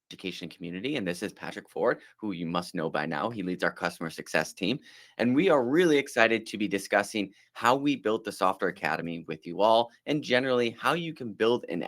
education community. And this is Patrick Ford, who you must know by now. He leads our customer success team. And we are really excited to be discussing how we built the Software Academy with you all, and generally how you can build an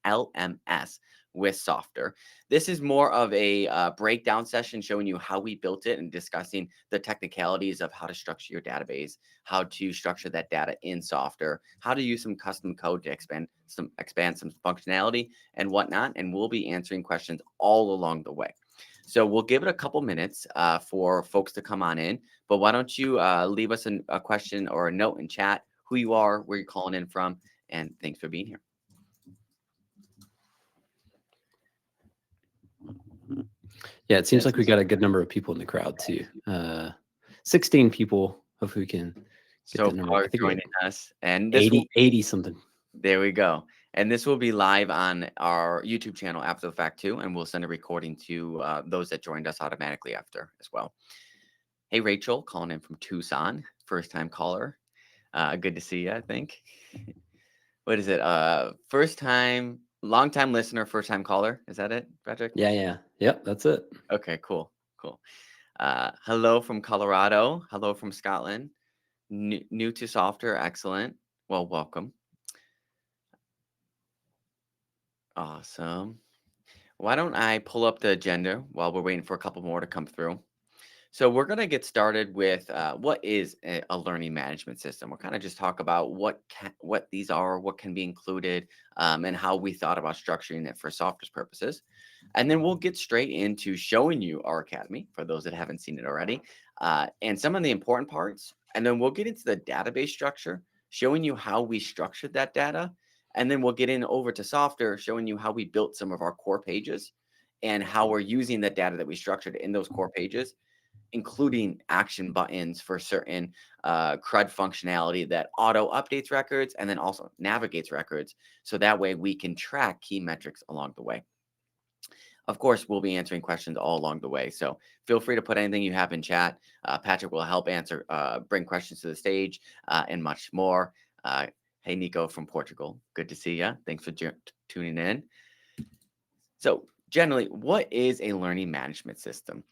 LMS with Softr. This is more of a breakdown session showing you how we built it and discussing the technicalities of how to structure your database, how to structure that data in Softr, how to use some custom code to expand some functionality and whatnot. And we'll be answering questions all along the way. So we'll give it a couple minutes for folks to come on in. But why don't you leave us a question or a note in chat, who you are, where you're calling in from, and thanks for being here. Yeah, it seems like we got a good number of people in the crowd too. 16 people. Hopefully we can get So that number. far I think joining us, and this 80 something. There we go. And this will be live on our YouTube channel after the fact too, and we'll send a recording to those that joined us automatically after as well. Hey, Rachel, calling in from Tucson, first time caller. Good to see you, I think. What is it? First time, long time listener, first time caller. Is that it, Patrick? Yeah. Yep, that's it. Okay, cool. Hello from Colorado. Hello from Scotland. New to Softr. Excellent. Well, welcome. Awesome. Why don't I pull up the agenda while we're waiting for a couple more to come through? So we're going to get started with what is a learning management system. We'll kind of just talk about what these are, what can be included, and how we thought about structuring it for Softr's purposes. And then we'll get straight into showing you our academy for those that haven't seen it already, and some of the important parts. And then we'll get into the database structure, showing you how we structured that data. And then we'll get in over to Softr, showing you how we built some of our core pages and how we're using the data that we structured in those core pages, including action buttons for certain CRUD functionality that auto updates records and then also navigates records. So that way we can track key metrics along the way. Of course, we'll be answering questions all along the way. So feel free to put anything you have in chat. Patrick will help answer, bring questions to the stage and much more. Hey, Nico from Portugal. Good to see you. Thanks for tuning in. So generally, what is a learning management system?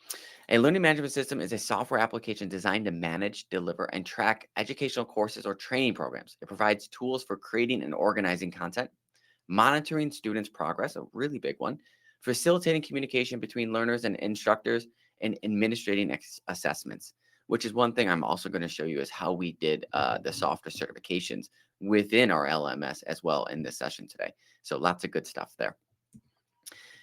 A learning management system is a software application designed to manage, deliver, and track educational courses or training programs. It provides tools for creating and organizing content, monitoring students' progress, a really big one, facilitating communication between learners and instructors, and administrating assessments, which is one thing I'm also going to show you is how we did the Softr certifications within our LMS as well in this session today. So lots of good stuff there.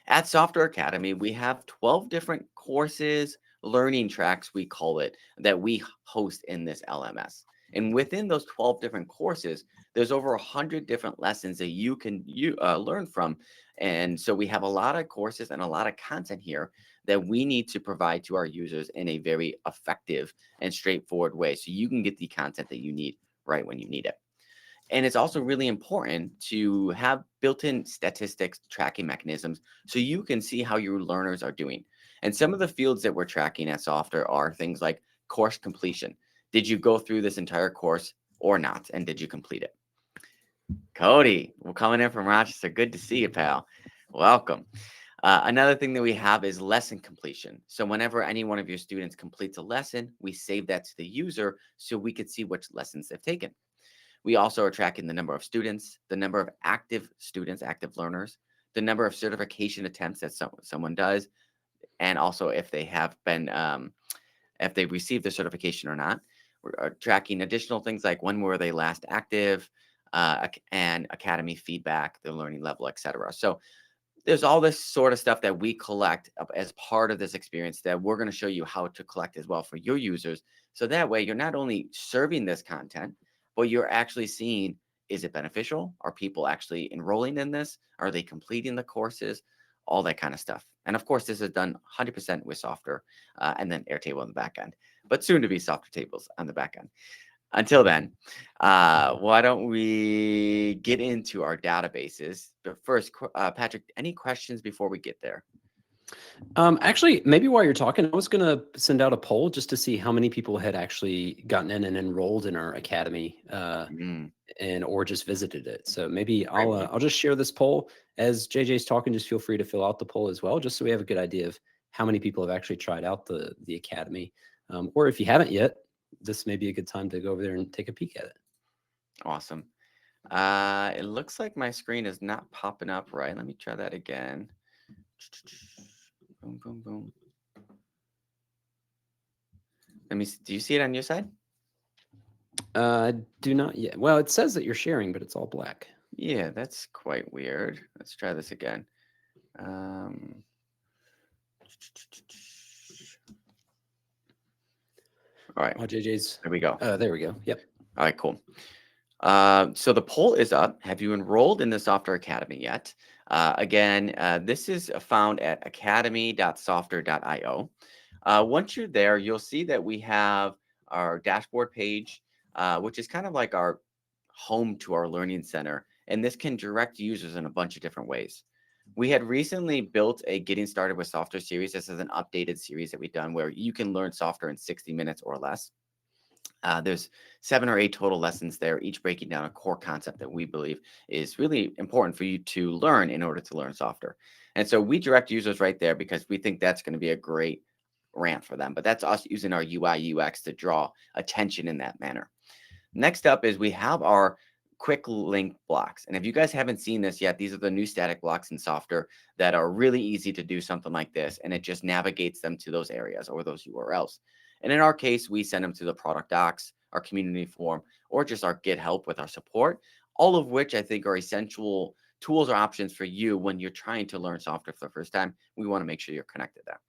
At Softr Academy, we have 12 different courses, learning tracks, we call it, that we host in this LMS. And within those 12 different courses, there's over 100 different lessons that you can learn from. And so we have a lot of courses and a lot of content here that we need to provide to our users in a very effective and straightforward way so you can get the content that you need right when you need it. And it's also really important to have built-in statistics tracking mechanisms so you can see how your learners are doing. And some of the fields that we're tracking at Softr are things like course completion. Did you go through this entire course or not? And did you complete it? Cody, we're coming in from Rochester. Good to see you, pal. Welcome. Another thing that we have is lesson completion. So whenever any one of your students completes a lesson, we save that to the user so we could see which lessons they've taken. We also are tracking the number of students, the number of active students, active learners, the number of certification attempts that someone does, and also if they have been, if they received the certification or not. We're tracking additional things like when were they last active, and academy feedback, the learning level, etc. So there's all this sort of stuff that we collect as part of this experience that we're going to show you how to collect as well for your users. So that way you're not only serving this content, but you're actually seeing, is it beneficial? Are people actually enrolling in this? Are they completing the courses? All that kind of stuff. And of course, this is done 100% with Softr and then Airtable on the back end, but soon to be Softr tables on the back end. Until then, why don't we get into our databases? But first, Patrick, any questions before we get there? Actually, maybe while you're talking, I was gonna send out a poll just to see how many people had actually gotten in and enrolled in our academy, Mm, and or just visited it. So maybe great one. I'll just share this poll as JJ's talking. Just feel free to fill out the poll as well, just so we have a good idea of how many people have actually tried out the academy. Or if you haven't yet, this may be a good time to go over there and take a peek at it. Awesome. It looks like my screen is not popping up right. Let me try that again. Boom, boom, boom. Do you see it on your side? Do not yet. Well, it says that you're sharing, but it's all black. Yeah, that's quite weird. Let's try this again. Um, all right, Oh, JJ's. there we go. There we go. Yep. All right, cool. So the poll is up. Have you enrolled in the Software Academy yet? Again, this is found at academy.softr.io. Once you're there, you'll see that we have our dashboard page, which is kind of like our home to our learning center. And this can direct users in a bunch of different ways. We had recently built a Getting Started with Software series. This is an updated series that we've done where you can learn software in 60 minutes or less. There's 7 or 8 total lessons there, each breaking down a core concept that we believe is really important for you to learn in order to learn software. And so we direct users right there because we think that's going to be a great rant for them. But that's us using our UI UX to draw attention in that manner. Next up is we have our quick link blocks. And if you guys haven't seen this yet, these are the new static blocks in Software that are really easy to do something like this. And it just navigates them to those areas or those URLs. And in our case, we send them to the product docs, our community forum, or just our Get Help with our support, all of which I think are essential tools or options for you when you're trying to learn software for the first time. We want to make sure you're connected there.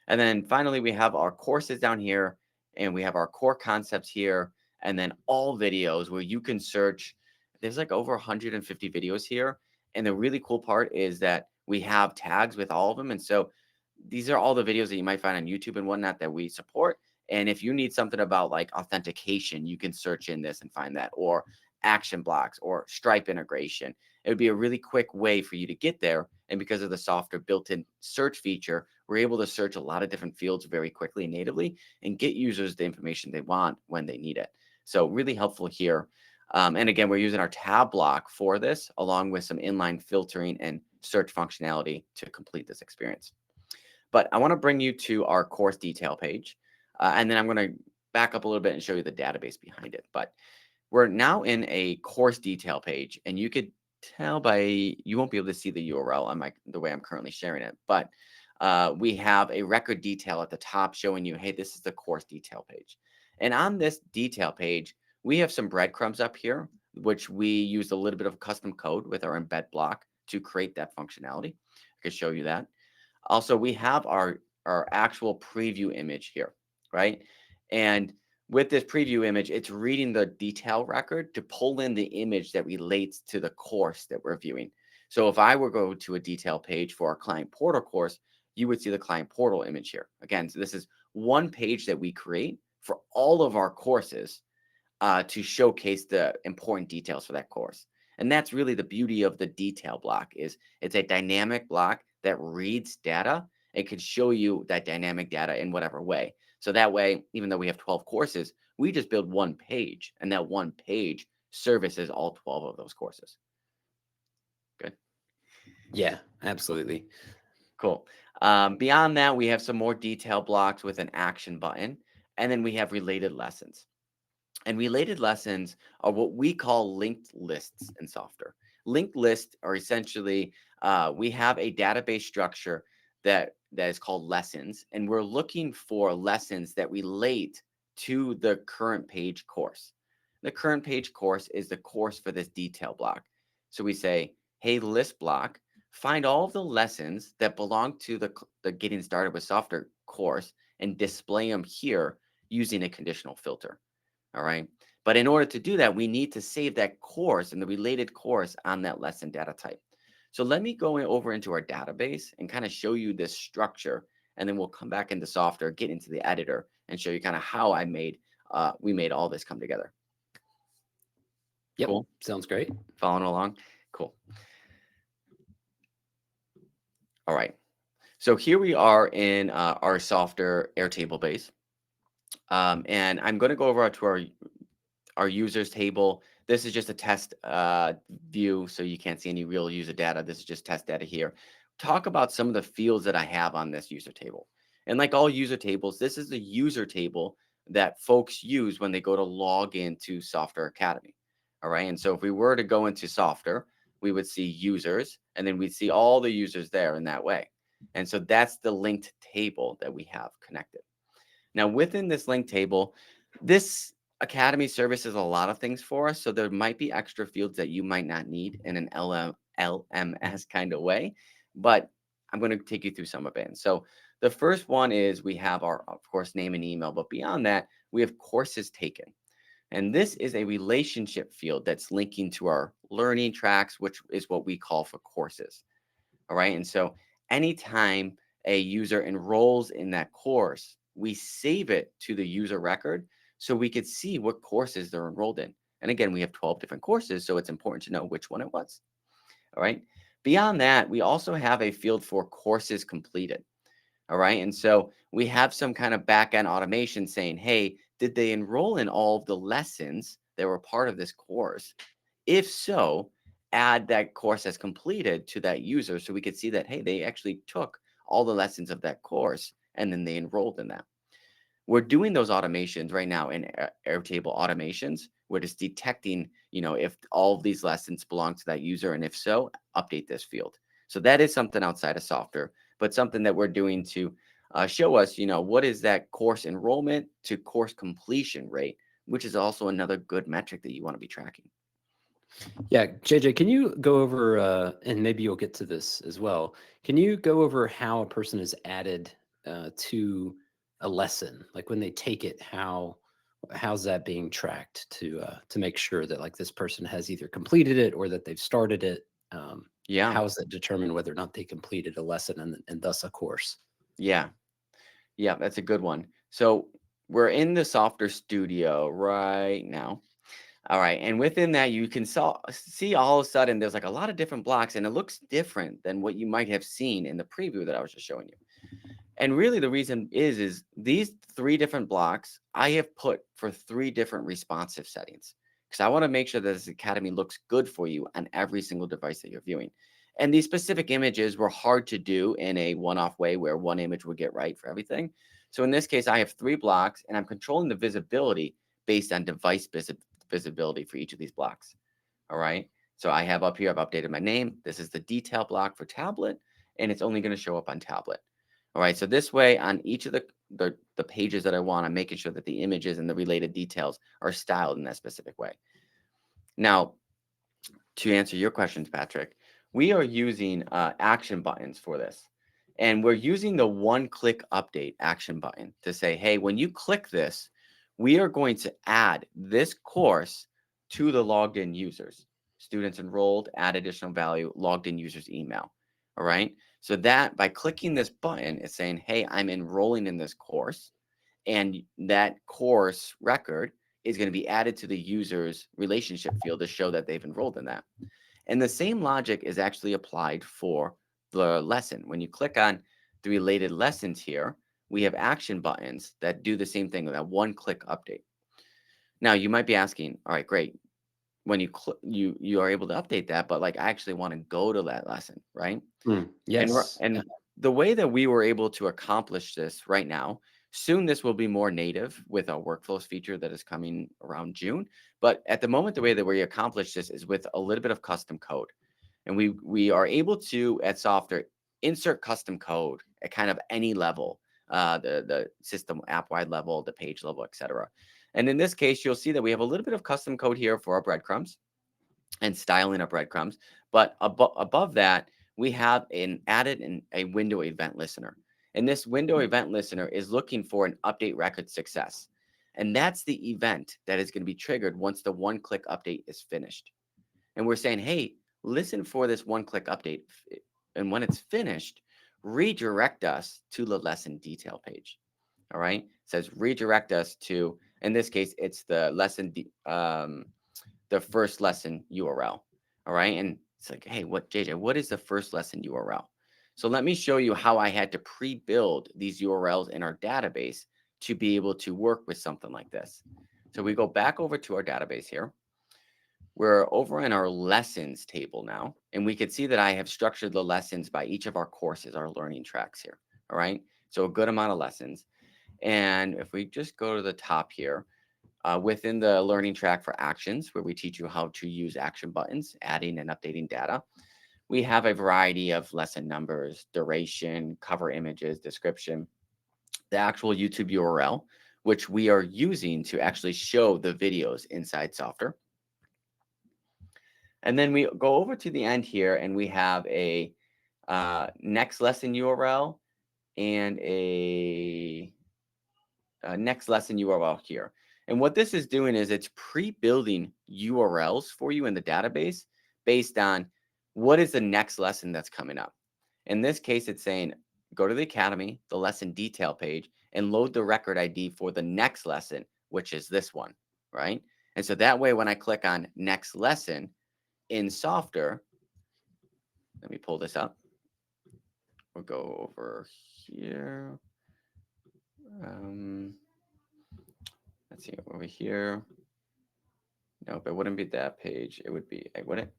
And then finally, we have our courses down here, and we have our core concepts here, and then all videos where you can search. There's like over 150 videos here. And the really cool part is that we have tags with all of them. And so these are all the videos that you might find on YouTube and whatnot that we support. And if you need something about like authentication, you can search in this and find that, or action blocks or Stripe integration. It would be a really quick way for you to get there. And because of the software built-in search feature, we're able to search a lot of different fields very quickly and natively and get users the information they want when they need it. So really helpful here. And again, we're using our tab block for this, along with some inline filtering and search functionality to complete this experience. But I want to bring you to our course detail page. And then I'm going to back up a little bit and show you the database behind it. But we're now in a course detail page, and you could tell by you won't be able to see the URL on the way I'm currently sharing it, but we have a record detail at the top showing you, hey, this is the course detail page. And on this detail page, we have some breadcrumbs up here, which we used a little bit of custom code with our embed block to create that functionality. I could show you that. Also, we have our actual preview image here, right? And with this preview image, it's reading the detail record to pull in the image that relates to the course that we're viewing. So if I were to go to a detail page for our client portal course, you would see the client portal image here. Again, so this is one page that we create for all of our courses to showcase the important details for that course. And that's really the beauty of the detail block is it's a dynamic block that reads data. It could show you that dynamic data in whatever way. So that way, even though we have 12 courses, we just build one page, and that one page services all 12 of those courses. Good. Yeah, absolutely. Cool. Beyond that, we have some more detail blocks with an action button, and then we have related lessons. And related lessons are what we call linked lists in Software. Linked lists are essentially we have a database structure that is called lessons, and we're looking for lessons that relate to the current page course. The current page course is the course for this detail block. So we say, hey, list block, find all of the lessons that belong to the Getting Started with Software course and display them here using a conditional filter. All right. But in order to do that, we need to save that course and the related course on that lesson data type. So let me go over into our database and kind of show you this structure. And then we'll come back into Software, get into the editor and show you kind of how we made all this come together. Yep, Cool. sounds great. Following along. Cool. All right. So here we are in our Softr Airtable base. And I'm going to go over to our users table. This is just a test view, so you can't see any real user data. This is just test data here. Talk about some of the fields that I have on this user table. And like all user tables, this is the user table that folks use when they go to log into Software Academy. All right. And so if we were to go into Software, we would see users, and then we'd see all the users there in that way. And so that's the linked table that we have connected. Now, within this link table, this Academy services a lot of things for us. So there might be extra fields that you might not need in an LMS kind of way, but I'm going to take you through some of it. And so the first one is we have our, of course, name and email, but beyond that, we have courses taken. And this is a relationship field that's linking to our learning tracks, which is what we call for courses. All right. And so anytime a user enrolls in that course, we save it to the user record so we could see what courses they're enrolled in. And again, we have 12 different courses, so it's important to know which one it was. All right. Beyond that, we also have a field for courses completed. All right. And so we have some kind of back end automation saying, hey, did they enroll in all of the lessons that were part of this course? If so, add that course as completed to that user so we could see that, hey, they actually took all the lessons of that course and then they enrolled in that. We're doing those automations right now in Airtable automations. We're just detecting, if all of these lessons belong to that user, and if so, update this field. So that is something outside of Software, but something that we're doing to show us, what is that course enrollment to course completion rate, which is also another good metric that you want to be tracking. Yeah, JJ, can you go over, and maybe you'll get to this as well. Can you go over how a person is added to a lesson? Like when they take it, how's that being tracked to make sure that like this person has either completed it or that they've started it? Yeah, How is that determined whether or not they completed a lesson and thus a course? yeah, yeah, that's a good one. So we're in the Software Studio right now. All right, and within that, you can see all of a sudden there's like a lot of different blocks, and it looks different than what you might have seen in the preview that I was just showing you. And really, the reason is these three different blocks I have put for three different responsive settings because I want to make sure that this academy looks good for you on every single device that you're viewing. And these specific images were hard to do in a one-off way where one image would get right for everything. So in this case, I have three blocks, and I'm controlling the visibility based on device visibility for each of these blocks. All right. So I have up here, I've updated my name. This is the detail block for tablet, and it's only going to show up on tablet. All right. So this way, on each of the pages that I want, I'm making sure that the images and the related details are styled in that specific way. Now, to answer your questions, Patrick, we are using action buttons for this. And we're using the one-click update action button to say, hey, when you click this, we are going to add this course to the logged in users. Students enrolled, add additional value, logged in users email. All right. So that by clicking this button, it's saying, hey, I'm enrolling in this course. And that course record is going to be added to the user's relationship field to show that they've enrolled in that. And the same logic is actually applied for the lesson. When you click on the related lessons here, we have action buttons that do the same thing with that one-click update. Now, you might be asking, all right, great. When you are able to update that, but like I actually want to go to that lesson, right? Yes. Yeah. And the way that we were able to accomplish this right now, soon this will be more native with our workflows feature that is coming around June. But at the moment, the way that we accomplish this is with a little bit of custom code. And we are able to at Software insert custom code at kind of any level, the system app wide level, the page level, etc. And in this case, you'll see that we have a little bit of custom code here for our breadcrumbs and styling our breadcrumbs. But above that, we have a window event listener. And this window event listener is looking for an update record success. And that's the event that is going to be triggered once the one-click update is finished. And we're saying, hey, listen for this one-click update. And when it's finished, redirect us to the lesson detail page. All right. It says redirect us to, in this case, it's the the first lesson URL. All right. And it's like, hey, JJ, what is the first lesson URL? So let me show you how I had to pre-build these URLs in our database to be able to work with something like this. So we go back over to our database here. We're over in our lessons table now, and we can see that I have structured the lessons by each of our courses, our learning tracks here. All right. So a good amount of lessons. And if we just go to the top here, within the learning track for actions, where we teach you how to use action buttons, adding and updating data, we have a variety of lesson numbers, duration, cover images, description, the actual YouTube URL, which we are using to actually show the videos inside Softr. And then we go over to the end here and we have a next lesson URL and a next lesson URL here. And what this is doing is it's pre-building URLs for you in the database based on what is the next lesson that's coming up. In this case, it's saying go to the Academy, the lesson detail page, and load the record ID for the next lesson, which is this one, right? And so that way, when I click on next lesson in Softr, let me pull this up. We'll go over here. Let's see, over here. Nope, it wouldn't be that page. It would be, would it?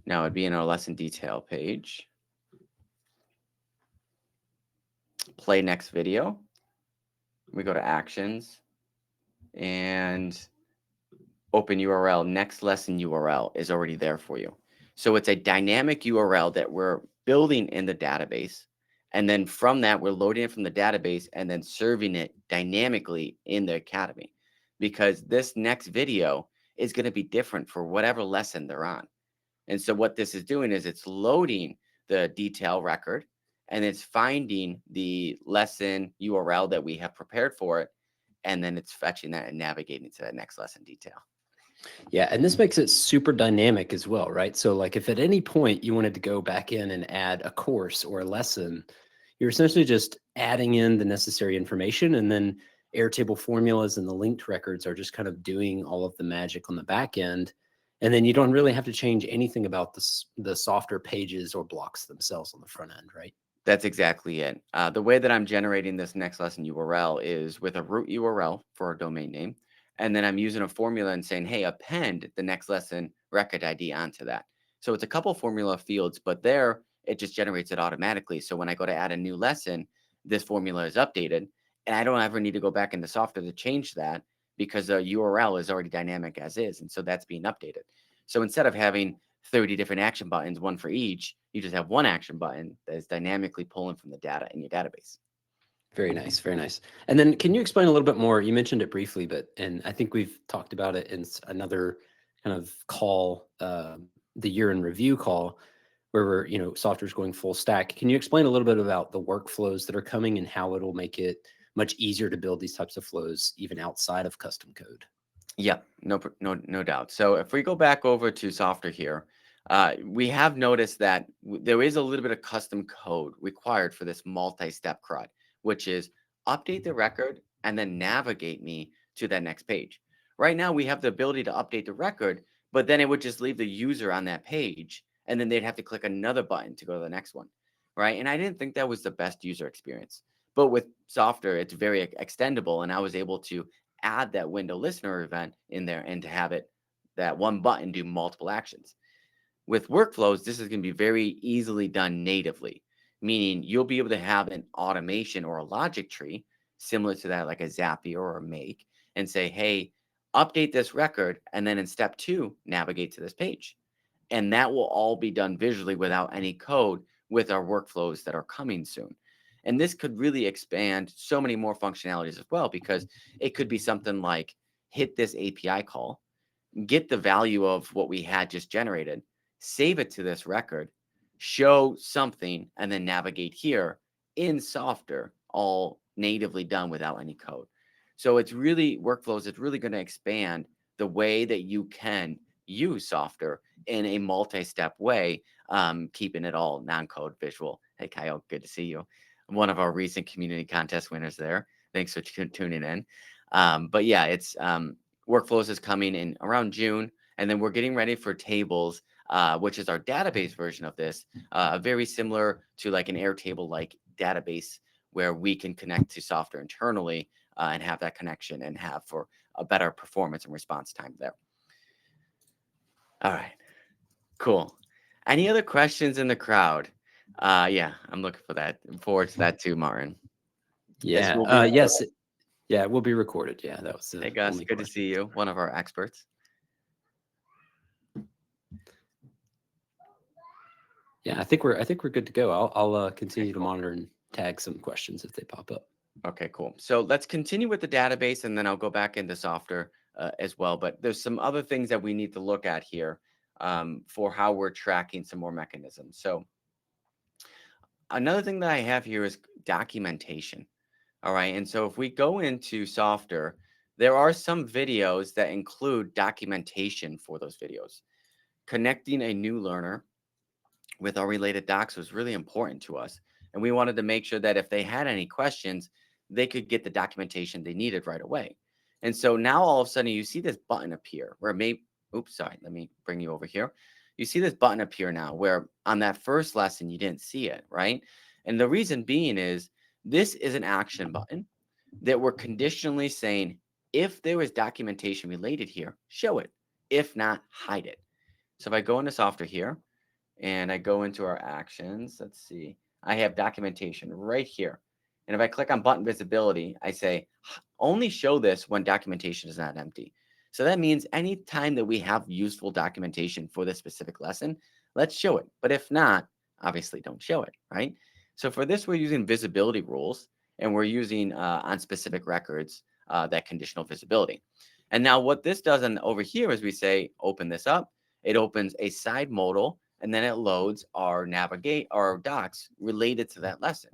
Now it'd be in our lesson detail page. Play next video. We go to actions and open URL. Next lesson URL is already there for you. So it's a dynamic URL that we're building in the database. And then from that, we're loading it from the database and then serving it dynamically in the Academy. Because this next video is going to be different for whatever lesson they're on. And so what this is doing is it's loading the detail record and it's finding the lesson URL that we have prepared for it. And then it's fetching that and navigating to that next lesson detail. Yeah, and this makes it super dynamic as well, right? So like if at any point you wanted to go back in and add a course or a lesson, you're essentially just adding in the necessary information, and then Airtable formulas and the linked records are just kind of doing all of the magic on the back end. And then you don't really have to change anything about the Software pages or blocks themselves on the front end, right? That's exactly it. The way that I'm generating this next lesson URL is with a root URL for a domain name. And then I'm using a formula and saying, hey, append the next lesson record ID onto that. So it's a couple formula fields, but there it just generates it automatically. So when I go to add a new lesson, this formula is updated. And I don't ever need to go back into Software to change that because the URL is already dynamic as is. And so that's being updated. So instead of having 30 different action buttons, one for each, you just have one action button that is dynamically pulling from the data in your database. Very nice, very nice. And then can you explain a little bit more? You mentioned it briefly, but, and I think we've talked about it in another kind of call, the year in review call, where we're, Software's going full stack. Can you explain a little bit about the workflows that are coming and how it'll make it much easier to build these types of flows even outside of custom code? Yeah, no doubt. So if we go back over to Softr here, we have noticed that there is a little bit of custom code required for this multi-step CRUD, which is update the record and then navigate me to that next page. Right now, we have the ability to update the record, but then it would just leave the user on that page, and then they'd have to click another button to go to the next one, right? And I didn't think that was the best user experience. But with Softr, it's very extendable, and I was able to add that window listener event in there and to have it that one button do multiple actions. With workflows, this is going to be very easily done natively, meaning you'll be able to have an automation or a logic tree similar to that, like a Zapier or a Make, and say, hey, update this record. And then in step 2, navigate to this page. And that will all be done visually without any code with our workflows that are coming soon. And this could really expand so many more functionalities as well, because it could be something like hit this API call, get the value of what we had just generated, save it to this record, show something, and then navigate here in Softr, all natively done without any code. So it's really workflows. It's really going to expand the way that you can use Softr in a multi-step way, keeping it all non-code visual. Hey, Kyle, good to see you. One of our recent community contest winners there. Thanks for tuning in. But yeah, it's workflows is coming in around June, and then we're getting ready for tables which is our database version of this, very similar to like an Airtable like database where we can connect to Software internally and have that connection and have for a better performance and response time there. All right, cool. Any other questions in the crowd? Yeah, I'm looking for that. Forward to that too, Martin. This Yeah. will be recorded. Yes. Yeah, it will be recorded. Yeah, that was Hey the Gus, only good to question. see you. One of our experts. Yeah, I think we're good to go. I'll Okay, continue to cool. monitor and tag some questions if they pop up. Okay, cool. So let's continue with the database, and then I'll go back into Softr as well. But there's some other things that we need to look at here for how we're tracking some more mechanisms. So another thing that I have here is documentation. All right. And so if we go into Softr, there are some videos that include documentation for those videos. Connecting a new learner with our related docs was really important to us. And we wanted to make sure that if they had any questions, they could get the documentation they needed right away. And so now all of a sudden you see this button appear where maybe, oops, sorry, let me bring you over here. You see this button appear now where on that first lesson you didn't see it, right? And the reason being is this is an action button that we're conditionally saying if there is documentation related here, show it. If not, hide it. So if I go into Software here, and I go into our actions, let's see, I have documentation right here. And if I click on button visibility, I say only show this when documentation is not empty. So that means anytime that we have useful documentation for this specific lesson, let's show it. But if not, obviously don't show it, right? So for this, we're using visibility rules and we're using on specific records that conditional visibility. And now what this does over here is we say, open this up. It opens a side modal and then it loads our docs related to that lesson.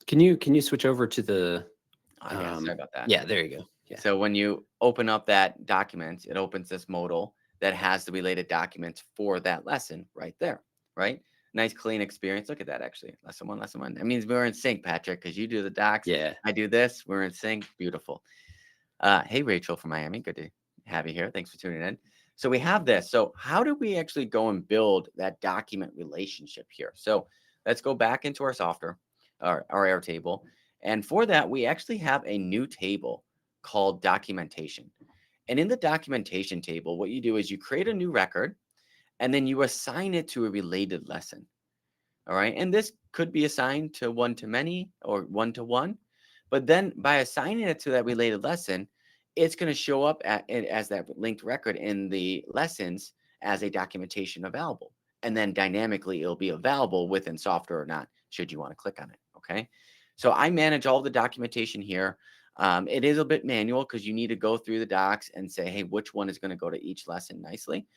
Can you switch over to the Oh yeah, sorry about that. yeah, there you go. Yeah. So when you open up that document, it opens this modal that has the related documents for that lesson right there, right? Nice clean experience. Look at that actually. Lesson one, lesson one. That means we're in sync, Patrick, because you do the docs, Yeah. I do this, we're in sync. Beautiful. Hey Rachel from Miami, good to have you here. Thanks for tuning in. So we have this. So how do we actually go and build that document relationship here? So let's go back into our Softr, our Airtable. And for that, we actually have a new table called documentation. And in the documentation table, what you do is you create a new record and then you assign it to a related lesson. All right. And this could be assigned to one to many or one to one. But then by assigning it to that related lesson, it's going to show up as that linked record in the lessons as a documentation available. And then dynamically it'll be available within Software or not, should you want to click on it. Okay. So I manage all the documentation here. It is a bit manual because you need to go through the docs and say, hey, which one is going to go to each lesson nicely.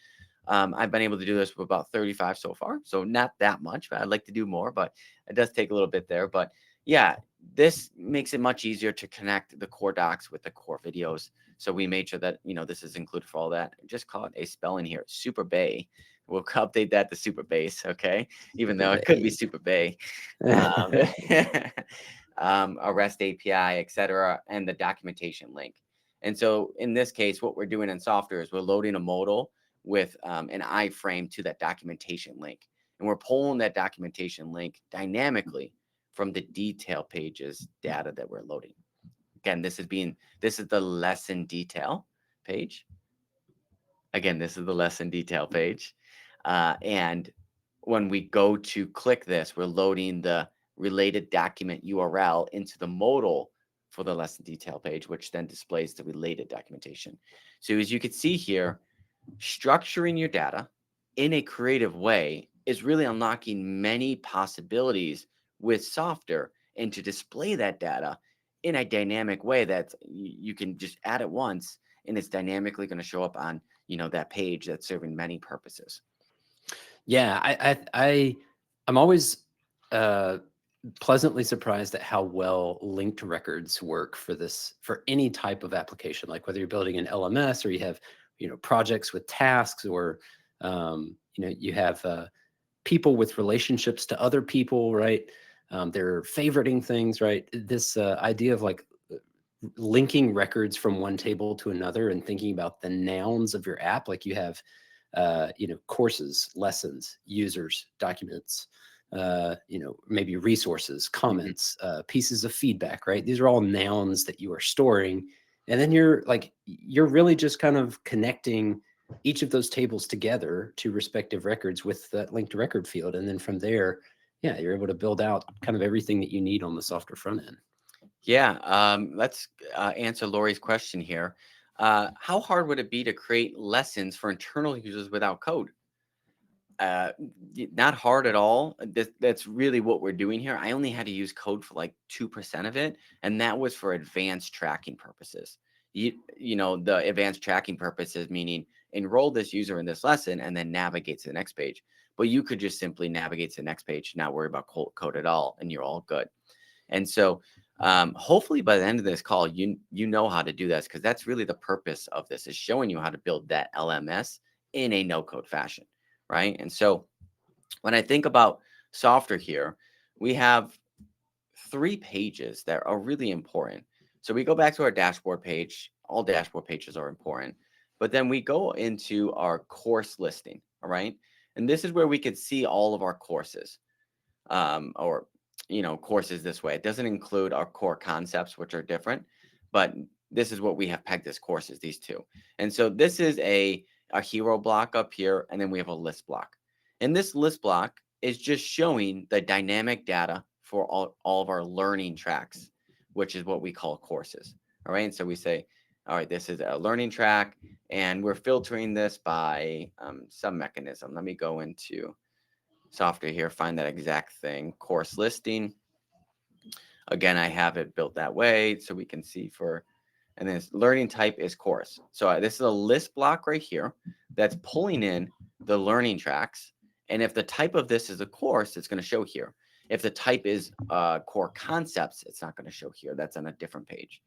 I've been able to do this with about 35 so far, so not that much. But I'd like to do more, but it does take a little bit there. But yeah, this makes it much easier to connect the core docs with the core videos. So we made sure that this is included for all that. Just call it a spelling here, Super Bay. We'll update that to Super Base, okay? Even though it could be Super Bay. Um, a REST API, etc., and the documentation link. And so in this case, what we're doing in Software is we're loading a modal with an iframe to that documentation link. And we're pulling that documentation link dynamically from the detail pages data that we're loading. Again, this is the lesson detail page. Again, this is the lesson detail page. And when we go to click this, we're loading the related document URL into the modal for the lesson detail page, which then displays the related documentation. So as you can see here, structuring your data in a creative way is really unlocking many possibilities with Softr and to display that data in a dynamic way that you can just add it once and it's dynamically going to show up on that page that's serving many purposes. Yeah, I'm always pleasantly surprised at how well linked records work for any type of application, like whether you're building an LMS or you have projects with tasks or you have people with relationships to other people, right? They're favoriting things, right? This idea of like linking records from one table to another and thinking about the nouns of your app, like you have courses, lessons, users, documents, maybe resources, Mhm. comments, pieces of feedback, right? These are all nouns that you are storing. And then you're really just kind of connecting each of those tables together to respective records with that linked record field. And then from there, yeah, you're able to build out kind of everything that you need on the software front end. Yeah, let's answer Lori's question here. How hard would it be to create lessons for internal users without code? Uh, Not hard at all. That's really what we're doing here. I only had to use code for like 2% of it, and that was for advanced tracking purposes. The advanced tracking purposes meaning enroll this user in this lesson and then navigate to the next page. But you could just simply navigate to the next page, not worry about code at all, and you're all good. And so, hopefully, by the end of this call, you know how to do this, because that's really the purpose of this, is showing you how to build that LMS in a no code fashion, right? And so, when I think about Softr here, we have 3 pages that are really important. So we go back to our dashboard page. All dashboard pages are important, but then we go into our course listing. All right, and this is where we could see all of our courses, or courses this way. It doesn't include our core concepts, which are different, but this is what we have pegged as courses, these two. And so this is a hero block up here, and then we have a list block. And this list block is just showing the dynamic data for all of our learning tracks, which is what we call courses. All right. And so we say, all right, this is a learning track, and we're filtering this by some mechanism. Let me go into Software here, find that exact thing, course listing. Again, I have it built that way so we can see and then learning type is course. So this is a list block right here that's pulling in the learning tracks. And if the type of this is a course, it's going to show here. If the type is core concepts, it's not going to show here. That's on a different page.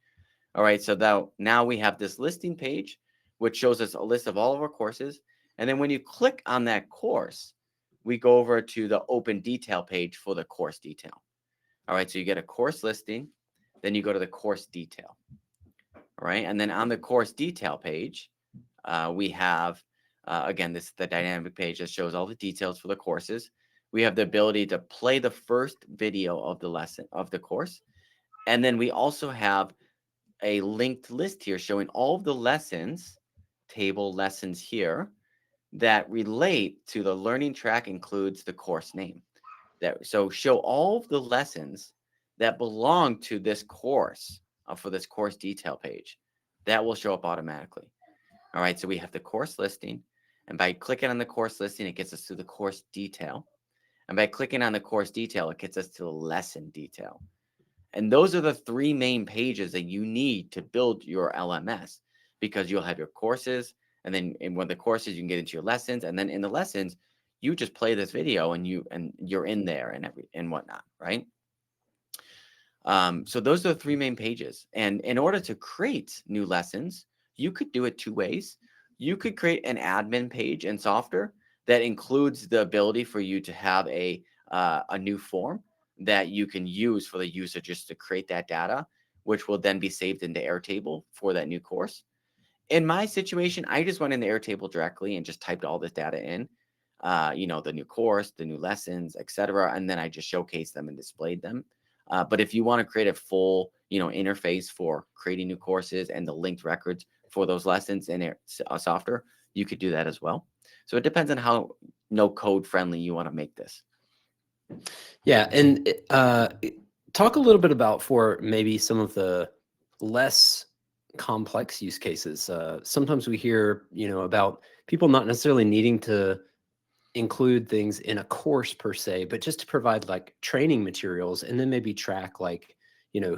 All right, so now we have this listing page, which shows us a list of all of our courses. And then when you click on that course, we go over to the open detail page for the course detail. All right, so you get a course listing, then you go to the course detail. All right, and then on the course detail page, we have, again, this is the dynamic page that shows all the details for the courses. We have the ability to play the first video of the lesson of the course. And then we also have a linked list here showing all of the lessons, table lessons here, that relate to the learning track includes the course name. So show all of the lessons that belong to this course, for this course detail page. That will show up automatically. All right, so we have the course listing, and by clicking on the course listing, it gets us to the course detail. And by clicking on the course detail, it gets us to the lesson detail. And those are the 3 main pages that you need to build your LMS, because you'll have your courses, and then in one of the courses you can get into your lessons, and then in the lessons you just play this video and you're in there and whatnot, right? So those are the 3 main pages. And in order to create new lessons, you could do it 2 ways. You could create an admin page in Software that includes the ability for you to have a new form that you can use for the user just to create that data, which will then be saved into Airtable for that new course. In my situation, I just went in the Airtable directly and just typed all this data in, the new course, the new lessons, etc. And then I just showcased them and displayed them. But if you want to create a full, interface for creating new courses and the linked records for those lessons in Software, you could do that as well. So it depends on how no code friendly you want to make this. Yeah, and talk a little bit about, for maybe some of the less complex use cases. Sometimes we hear, about people not necessarily needing to include things in a course per se, but just to provide like training materials, and then maybe track, like,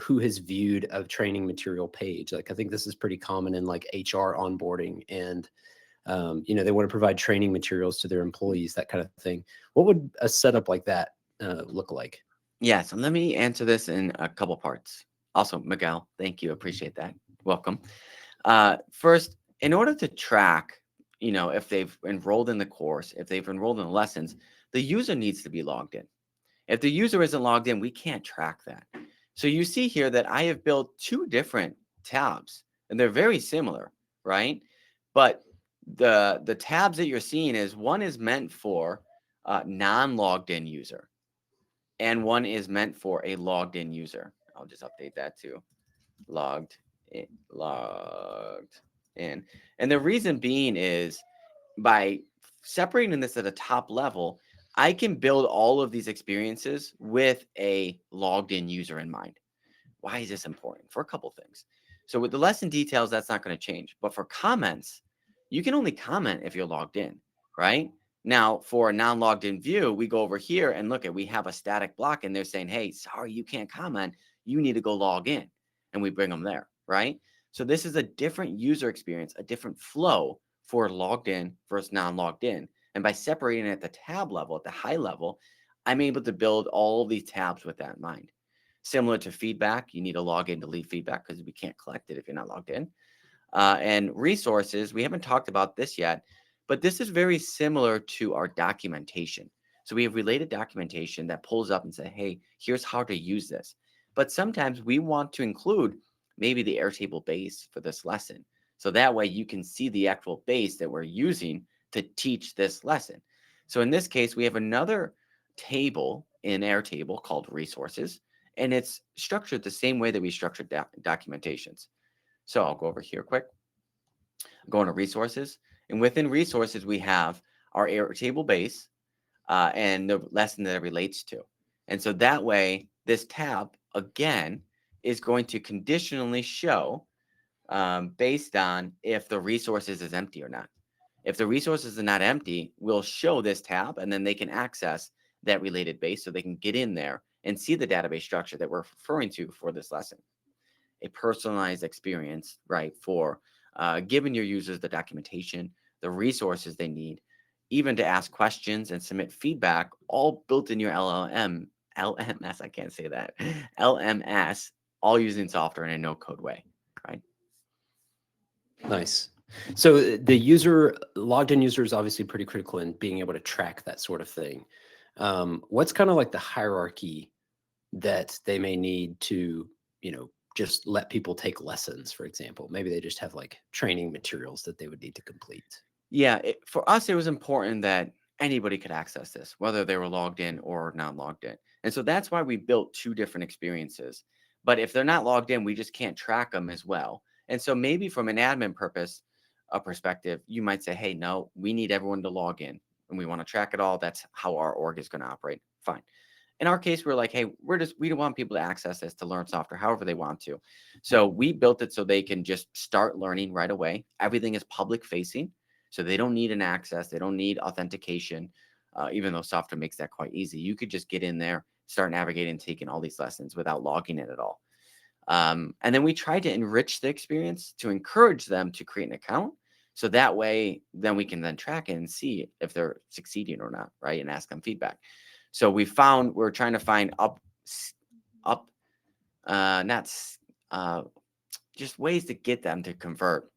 who has viewed a training material page. Like, I think this is pretty common in like HR onboarding, and they want to provide training materials to their employees, that kind of thing. What would a setup like that look like? Yeah, so let me answer this in a couple parts. Also, Miguel, thank you. Appreciate that. Welcome. First, in order to track, if they've enrolled in the course, if they've enrolled in the lessons, the user needs to be logged in. If the user isn't logged in, we can't track that. So you see here that I have built 2 different tabs, and they're very similar, right? But The tabs that you're seeing is one is meant for non-logged in user, and one is meant for a logged in user. I'll just update that to logged in. And the reason being is by separating this at a top level, I can build all of these experiences with a logged in user in mind. Why is this important? For a couple things. So with the lesson details, that's not going to change. But for comments, you can only comment if you're logged in, right? Now, for a non-logged in view, we go over here and look at, we have a static block and they're saying, hey, sorry, you can't comment. You need to go log in. And we bring them there, right? So this is a different user experience, a different flow for logged in versus non-logged in. And by separating it at the tab level, at the high level, I'm able to build all these tabs with that in mind. Similar to feedback, you need to log in to leave feedback because we can't collect it if you're not logged in. And resources, we haven't talked about this yet, but this is very similar to our documentation. So we have related documentation that pulls up and say, hey, here's how to use this. But sometimes we want to include maybe the Airtable base for this lesson. So that way you can see the actual base that we're using to teach this lesson. So in this case, we have another table in Airtable called resources, and it's structured the same way that we structured documentations. So I'll go over here quick, go into resources, and within resources, we have our Airtable base and the lesson that it relates to. And so that way, this tab, again, is going to conditionally show based on if the resources is empty or not. If the resources are not empty, we'll show this tab, and then they can access that related base so they can get in there and see the database structure that we're referring to for this lesson. A personalized experience, right, for giving your users the documentation, the resources they need, even to ask questions and submit feedback, all built in your LMS, I can't say that, LMS, all using software in a no-code way, right? Nice. So the user logged in user is obviously pretty critical in being able to track that sort of thing. What's kind of like the hierarchy that they may need to, just let people take lessons, for example? Maybe they just have like training materials that they would need to complete. Yeah, for us, it was important that anybody could access this, whether they were logged in or not logged in. And so that's why we built two different experiences. But if they're not logged in, we just can't track them as well. And so maybe from an admin perspective, you might say, hey, no, we need everyone to log in and we want to track it all. That's how our org is going to operate. Fine. In our case, we're like, hey, we don't want people to access this to learn software however they want to. So we built it so they can just start learning right away. Everything is public facing. So they don't need an access. They don't need authentication, even though Softr makes that quite easy. You could just get in there, start navigating, taking all these lessons without logging in at all. And then we tried to enrich the experience to encourage them to create an account. So that way, then we can then track it and see if they're succeeding or not, right? And ask them feedback. So we're trying to find not just ways to get them to convert.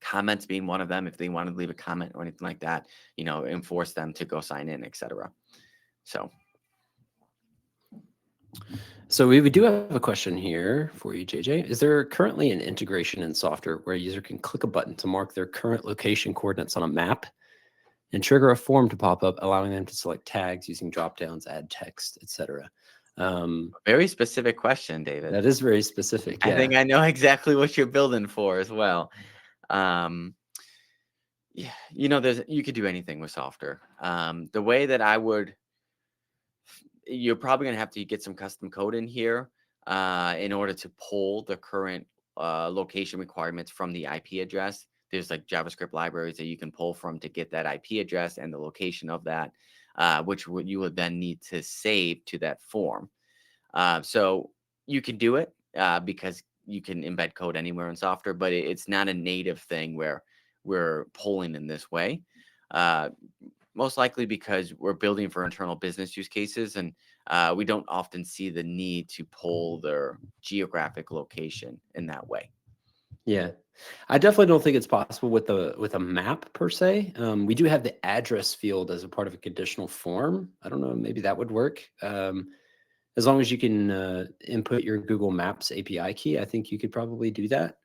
Comments being one of them. If they want to leave a comment or anything like that, enforce them to go sign in, etc. So So we do have a question here for you, JJ. Is there currently an integration in Softr where a user can click a button to mark their current location coordinates on a map and trigger a form to pop up, allowing them to select tags using dropdowns, add text, etc.? very specific question, David. That is very specific. I Yeah. think I know exactly what you're building for as well. Yeah, you could do anything with Softr. The way that you're probably going to have to get some custom code in here in order to pull the current location requirements from the IP address. There's like JavaScript libraries that you can pull from to get that IP address and the location of that, which you would then need to save to that form. So you can do it because you can embed code anywhere in Software, but it's not a native thing where we're pulling in this way. Uh, Most likely because we're building for internal business use cases, and we don't often see the need to pull their geographic location in that way. Yeah. I definitely don't think it's possible with a map per se. We do have the address field as a part of a conditional form. I don't know, maybe that would work. As long as you can input your Google Maps API key, I think you could probably do that.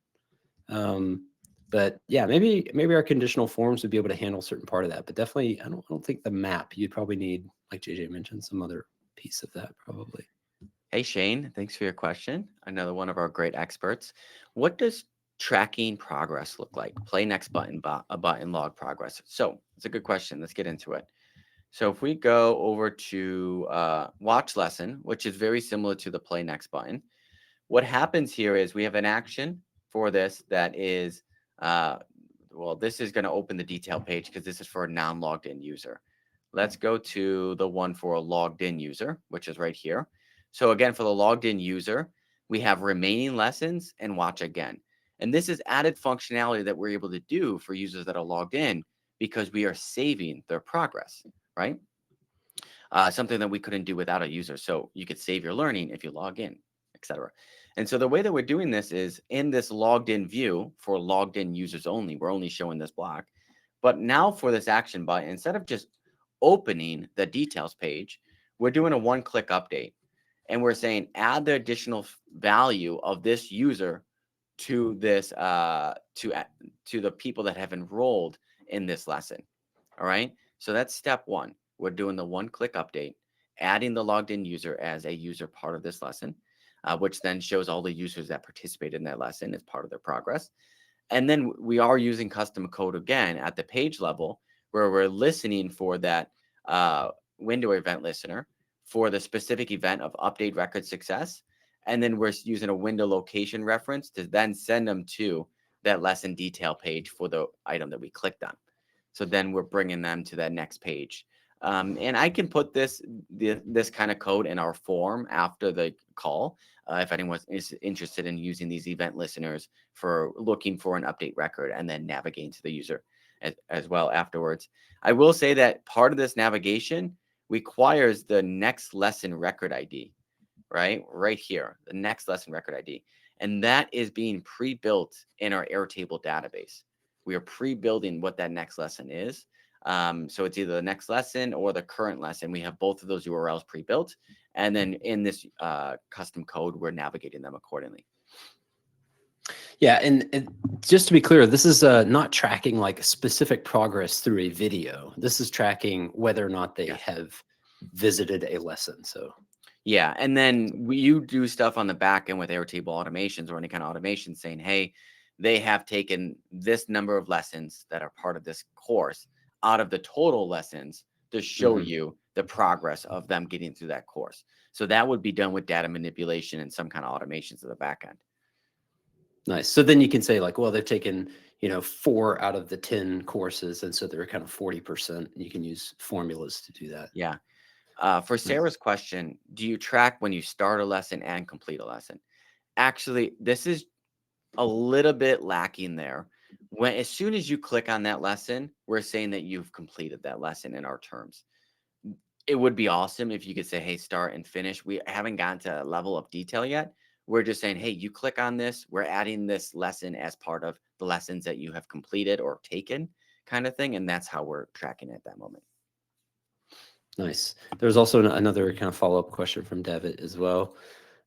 But But yeah, maybe our conditional forms would be able to handle certain part of that. But definitely, I don't think the map. You'd probably need, like JJ mentioned, some other piece of that probably. Hey, Shane, thanks for your question. Another one of our great experts. What does tracking progress look like? Play next button, a button log progress. So it's a good question. Let's get into it. So if we go over to watch lesson, which is very similar to the play next button, what happens here is we have an action for this that is, uh, well, this is going to open the detail page because this is for a non-logged in user. Let's go to the one for a logged in user, which is right here. So again, for the logged in user, we have remaining lessons and watch again. And this is added functionality that we're able to do for users that are logged in because we are saving their progress, right? Something that we couldn't do without a user. So you could save your learning if you log in, etc. And so the way that we're doing this is in this logged in view for logged in users only. We're only showing this block. But now for this action button, instead of just opening the details page, we're doing a one-click update. And we're saying add the additional value of this user to this to the people that have enrolled in this lesson. All right. So that's step one. We're doing the one-click update, adding the logged in user as a user part of this lesson, which then shows all the users that participated in that lesson as part of their progress. And then we are using custom code again at the page level where we're listening for that window event listener for the specific event of update record success. And then we're using a window location reference to then send them to that lesson detail page for the item that we clicked on. So then we're bringing them to that next page. And I can put this kind of code in our form after the call if anyone is interested in using these event listeners for looking for an update record and then navigating to the user as well afterwards. I will say that part of this navigation requires the next lesson record ID, right here, the next lesson record ID. And that is being pre-built in our Airtable database. We are pre-building what that next lesson is. So it's either the next lesson or the current lesson. We have both of those URLs pre-built. And then in this custom code, we're navigating them accordingly. Yeah, and just to be clear, this is not tracking like specific progress through a video. This is tracking whether or not they have visited a lesson. So yeah, and then you do stuff on the back end with Airtable automations or any kind of automation saying, hey, they have taken this number of lessons that are part of this course out of the total lessons to show you the progress of them getting through that course. So that would be done with data manipulation and some kind of automations at the back end. Nice. So then you can say like, well, they've taken, 4 out of the 10 courses. And so they're kind of 40%. You can use formulas to do that. Yeah. For Sarah's question, do you track when you start a lesson and complete a lesson? Actually, this is a little bit lacking there. As soon as you click on that lesson, we're saying that you've completed that lesson in our terms. It would be awesome if you could say, hey, start and finish. We haven't gotten to a level of detail yet. We're just saying, hey, you click on this. We're adding this lesson as part of the lessons that you have completed or taken kind of thing. And that's how we're tracking it at that moment. Nice. There's also another kind of follow-up question from David as well.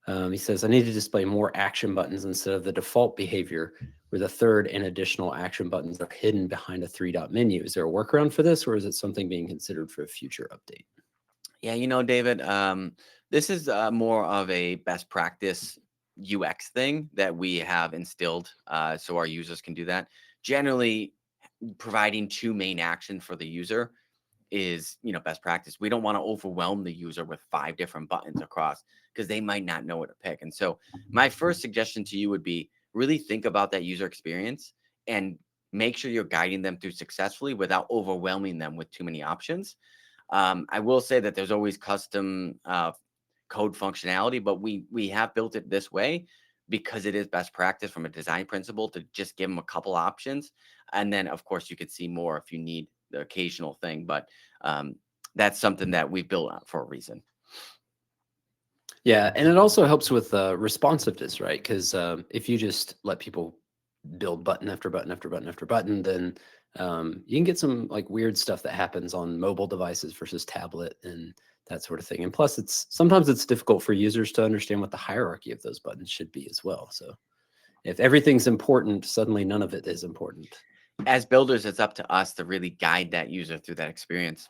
He says, I need to display more action buttons instead of the default behavior where the third and additional action buttons are hidden behind a 3-dot menu. Is there a workaround for this, or is it something being considered for a future update? Yeah, David, this is more of a best practice UX thing that we have instilled so our users can do that. Generally, providing 2 main actions for the user is best practice. We don't want to overwhelm the user with 5 different buttons across because they might not know what to pick. And so my first suggestion to you would be really think about that user experience and make sure you're guiding them through successfully without overwhelming them with too many options. I will say that there's always custom code functionality, but we have built it this way because it is best practice from a design principle to just give them a couple options. And then, of course, you could see more if you need the occasional thing, but that's something that we've built out for a reason. Yeah, and it also helps with responsiveness, right? Because if you just let people build button after button after button after button, then you can get some like weird stuff that happens on mobile devices versus tablet and that sort of thing. And plus, sometimes it's difficult for users to understand what the hierarchy of those buttons should be as well. So If everything's important, suddenly none of it is important. As builders, it's up to us to really guide that user through that experience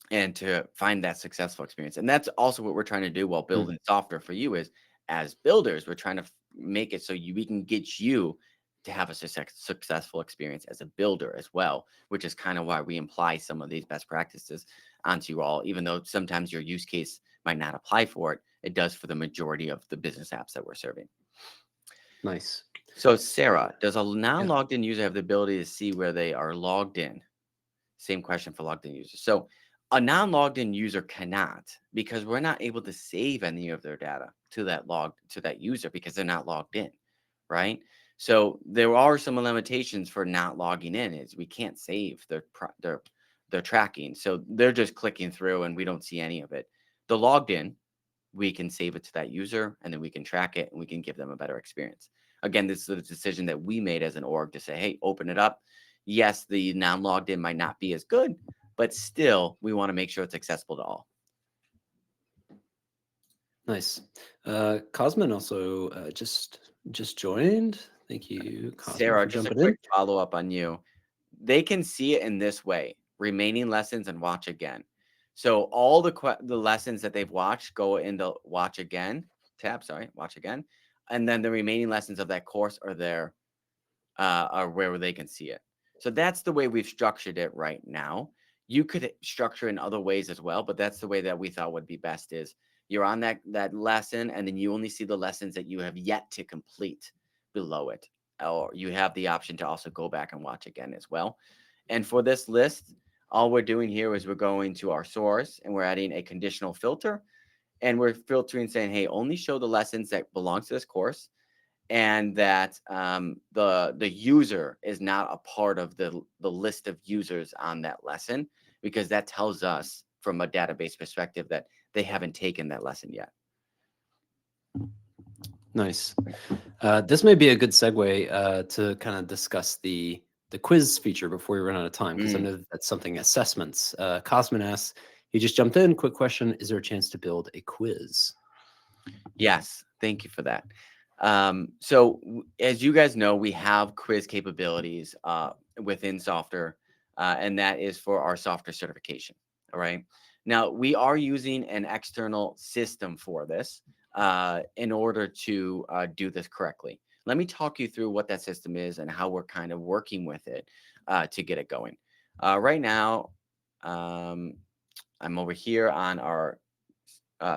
and to find that successful experience. And that's also what we're trying to do while Mm, building software for you is as builders, we're trying to make it so we can get you to have a successful experience as a builder as well, which is kind of why we imply some of these best practices onto you all, even though sometimes your use case might not apply for it, it does for the majority of the business apps that we're serving. nice. So Uh, Sarah, does a yeah. non-logged in user have the ability to see where they are logged in? Same question for logged in users. So a non-logged in user cannot because we're not able to save any of their data to that user because they're not logged in, right? So there are some limitations for not logging in is we can't save their tracking. So they're just clicking through and we don't see any of it. The logged in, we can save it to that user and then we can track it and we can give them a better experience. Again, this is a decision that we made as an org to say, hey, open it up. Yes, the non logged in might not be as good, but still, we want to make sure it's accessible to all. Nice. Cosmin also just joined. Thank you, Cosmin, Sarah, for just a jumping quick in. follow up on you. They can see it in this way remaining lessons and watch again. So all the lessons that they've watched go into watch again tab, sorry, watch again. And then the remaining lessons of that course are there are where they can see it. So that's the way we've structured it right now. You could structure in other ways as well, but that's the way that we thought would be best is you're on that lesson and then you only see the lessons that you have yet to complete below it. Or you have the option to also go back and watch again as well. And for this list, all we're doing here is we're going to our source and we're adding a conditional filter and we're filtering saying, hey, only show the lessons that belong to this course and that the user is not a part of the list of users on that lesson because that tells us from a database perspective that they haven't taken that lesson yet. Nice. This may be a good segue to kind of discuss the quiz feature before we run out of time, because I Mm, know that's something assessments. Cosmin asks, he just jumped in. Quick question: is there a chance to build a quiz? yes, thank you for that. So as you guys know, we have quiz capabilities within Softr, and that is for our Softr certification. All right. Now we are using an external system for this in order to do this correctly. Let me talk you through what that system is and how we're kind of working with it to get it going. Right now, um, I'm over here on our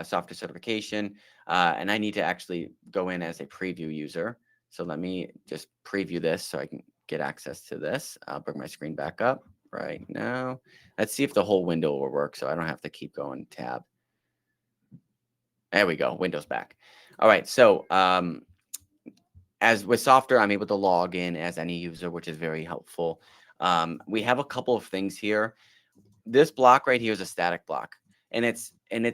software certification, and I need to actually go in as a preview user. So let me just preview this so I can get access to this. I'll bring my screen back up right now. Let's see if the whole window will work so I don't have to keep going tab. There we go, Windows back. All right, so as with Software, I'm able to log in as any user, which is very helpful. We have a couple of things here. This block right here is a static block, and it's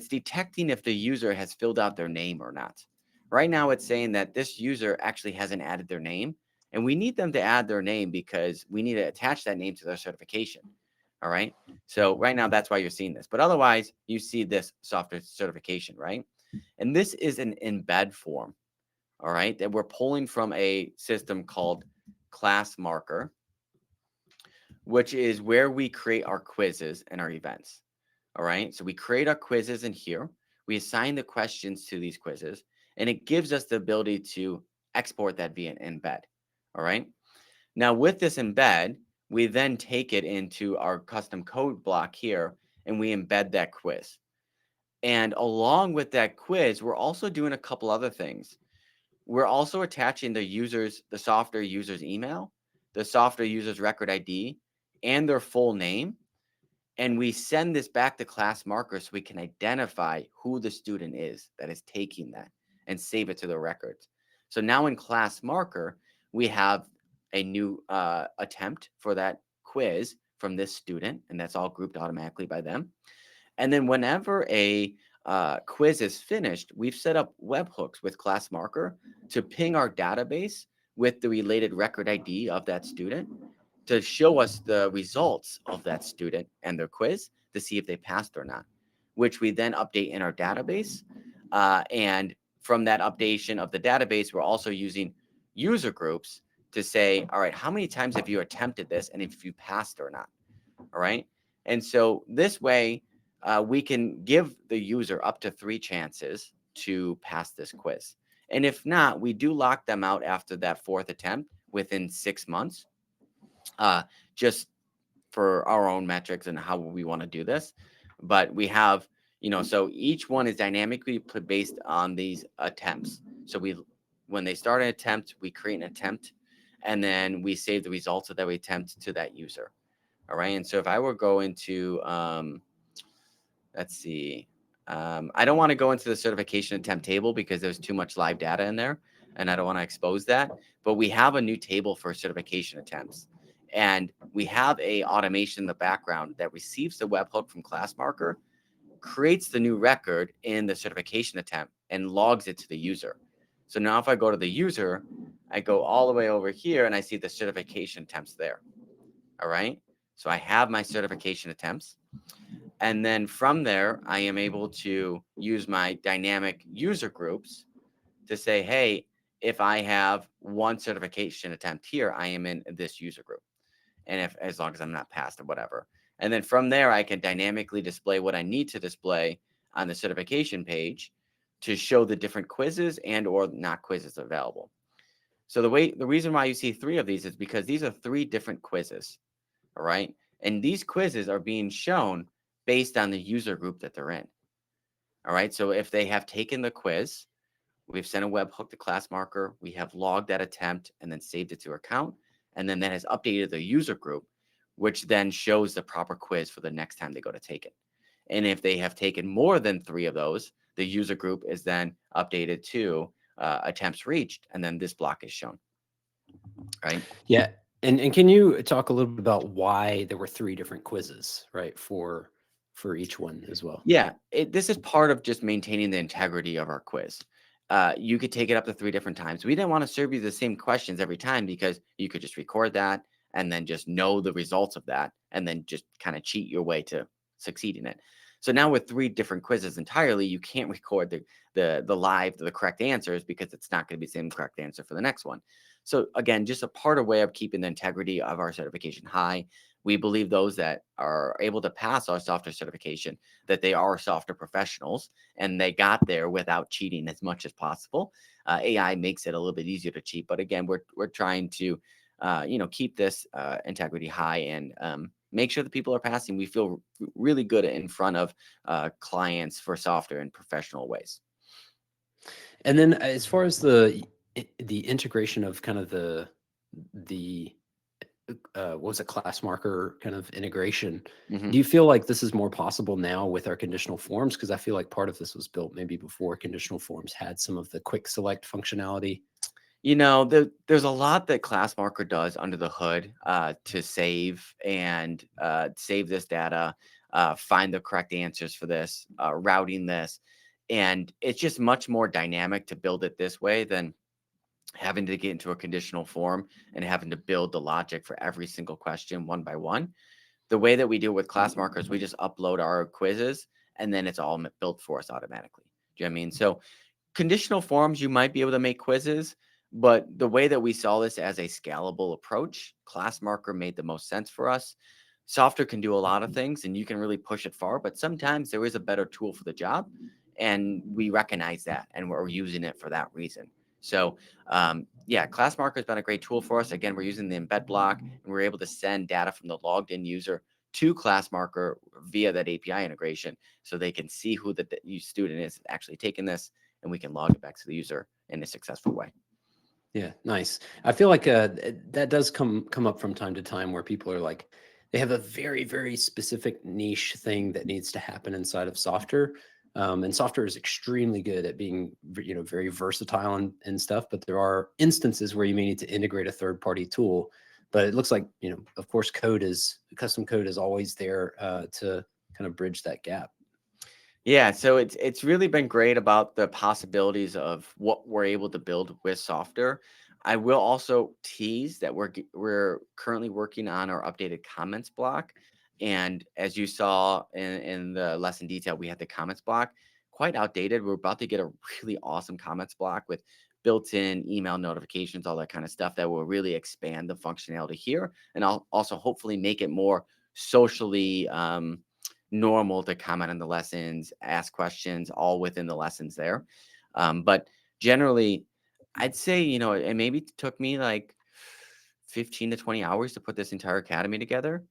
detecting if the user has filled out their name or not. Right now, it's saying that this user actually hasn't added their name, and we need them to add their name because we need to attach that name to their certification. All right. So right now, that's why you're seeing this. But otherwise, you see this software certification, right? And this is an embed form, all right, that we're pulling from a system called Class Marker, which is where we create our quizzes and our events. All right. So we create our quizzes in here. We assign the questions to these quizzes, and it gives us the ability to export that via an embed. All right. Now, with this embed, we then take it into our custom code block here, and we embed that quiz. And along with that quiz, we're also doing a couple other things. We're also attaching the software user's email, the software user's record ID, and their full name, and we send this back to Class Marker so we can identify who the student is that is taking that and save it to the records. So now in Class Marker, we have a new attempt for that quiz from this student, and that's all grouped automatically by them. And then whenever a quiz is finished, we've set up webhooks with Class Marker to ping our database with the related record ID of that student to show us the results of that student and their quiz to see if they passed or not, which we then update in our database. And from that updation of the database, we're also using user groups to say, all right, how many times have you attempted this and if you passed or not? All right. And so this way, we can give the user up to 3 chances to pass this quiz. And if not, we do lock them out after that fourth attempt within 6 months, uh, just for our own metrics and how we want to do this. But we have, so each one is dynamically based on these attempts. So when they start an attempt, we create an attempt, and then we save the results of that attempt to that user. All right. And so if I were going to, let's see, I don't want to go into the certification attempt table because there's too much live data in there and I don't want to expose that. But we have a new table for certification attempts. And we have a automation in the background that receives the webhook from class marker, creates the new record in the certification attempt, and logs it to the user. So now if I go to the user, I go all the way over here and I see the certification attempts there. All right. So I have my certification attempts. And then from there, I am able to use my dynamic user groups to say, hey, if I have one certification attempt here, I am in this user group. And if as long as I'm not passed or whatever. And then from there, I can dynamically display what I need to display on the certification page to show the different quizzes and or not quizzes available. So the reason why you see 3 of these is because these are 3 different quizzes. All right. And these quizzes are being shown based on the user group that they're in. All right. So if they have taken the quiz, we've sent a webhook to class marker, we have logged that attempt and then saved it to our account. And then that has updated the user group, which then shows the proper quiz for the next time they go to take it. And if they have taken more than 3 of those, the user group is then updated to attempts reached. And then this block is shown. Right. Yeah. And can you talk a little bit about why there were 3 different quizzes, right, for each one as well? Yeah, this is part of just maintaining the integrity of our quiz. You could take it up to 3 different times. We didn't want to serve you the same questions every time because you could just record that and then just know the results of that and then just kind of cheat your way to succeeding it. So now with 3 different quizzes entirely, you can't record the correct answers because it's not going to be the same correct answer for the next one. So again, just a part of way of keeping the integrity of our certification high. We believe those that are able to pass our software certification, that they are software professionals and they got there without cheating as much as possible. AI makes it a little bit easier to cheat, but again, we're trying to keep this integrity high and make sure that people are passing. We feel really good in front of clients for software in professional ways. And then as far as the integration of kind of the what was it, class marker kind of integration, Mhm. do you feel like this is more possible now with our conditional forms? Because I feel like part of this was built maybe before conditional forms had some of the quick select functionality. There's a lot that class marker does under the hood to save and save this data, find the correct answers for this, routing this. And it's just much more dynamic to build it this way than having to get into a conditional form and having to build the logic for every single question one by one. The way that we do it with class markers, we just upload our quizzes and then it's all built for us automatically. Do you know what I mean? So conditional forms, you might be able to make quizzes, but the way that we saw this as a scalable approach, class marker made the most sense for us. Software can do a lot of things and you can really push it far, but sometimes there is a better tool for the job. And we recognize that and we're using it for that reason. So, yeah, class marker has been a great tool for us. Again, we're using the embed block and we're able to send data from the logged in user to class marker via that API integration so they can see who the student is actually taking this and we can log it back to the user in a successful way. Yeah, nice. I feel like that does come up from time to time where people are like, they have a very, very specific niche thing that needs to happen inside of Softr. And Softr is extremely good at being, very versatile and stuff. But there are instances where you may need to integrate a third-party tool. But it looks like, of course, custom code is always there to kind of bridge that gap. Yeah, so it's really been great about the possibilities of what we're able to build with Software. I will also tease that we're currently working on our updated comments block, and as you saw in the lesson detail, we had the comments block quite outdated. We're about to get a really awesome comments block with built-in email notifications, all that kind of stuff that will really expand the functionality here, and I'll also hopefully make it more socially normal to comment on the lessons, ask questions, all within the lessons there. But generally, I'd say, it maybe took me like 15 to 20 hours to put this entire academy together,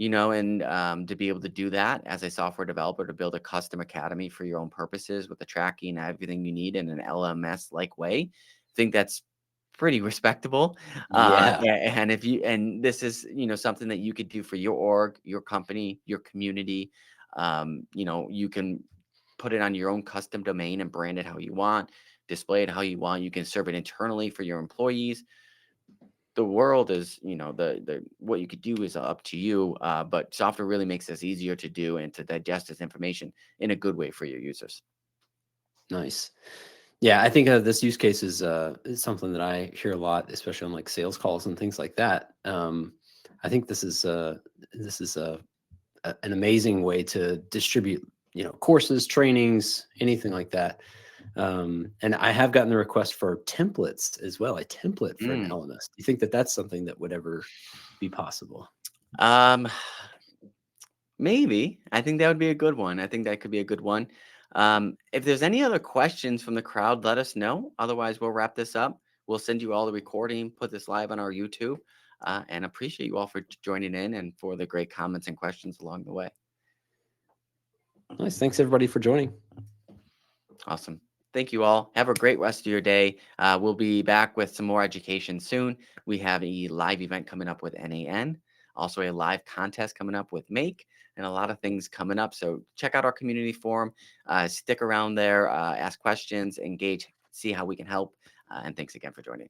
and to be able to do that as a software developer, to build a custom academy for your own purposes with the tracking, everything you need in an LMS like way. I think that's pretty respectable. Yeah. And if you, and this is, something that you could do for your org, your company, your community. You can put it on your own custom domain and brand it how you want, display it how you want. You can serve it internally for your employees. The world is, the what you could do is up to you. But software really makes this easier to do and to digest this information in a good way for your users. Nice. Yeah, I think this use case is something that I hear a lot, especially on like sales calls and things like that. I think this is an amazing way to distribute, courses, trainings, anything like that. And I have gotten the request for templates as well, a template for an Mm. LMS. Do you think that that's something that would ever be possible? Um, Maybe. I think that would be a good one. I think that could be a good one. If there's any other questions from the crowd, let us know. Otherwise, we'll wrap this up. We'll send you all the recording, put this live on our YouTube, and appreciate you all for joining in and for the great comments and questions along the way. Nice. Thanks everybody for joining. Awesome. Thank you all. Have a great rest of your day. We'll be back with some more education soon. We have a live event coming up with NAN, also a live contest coming up with Make, and a lot of things coming up. So check out our community forum, stick around there, ask questions, engage, see how we can help. And thanks again for joining.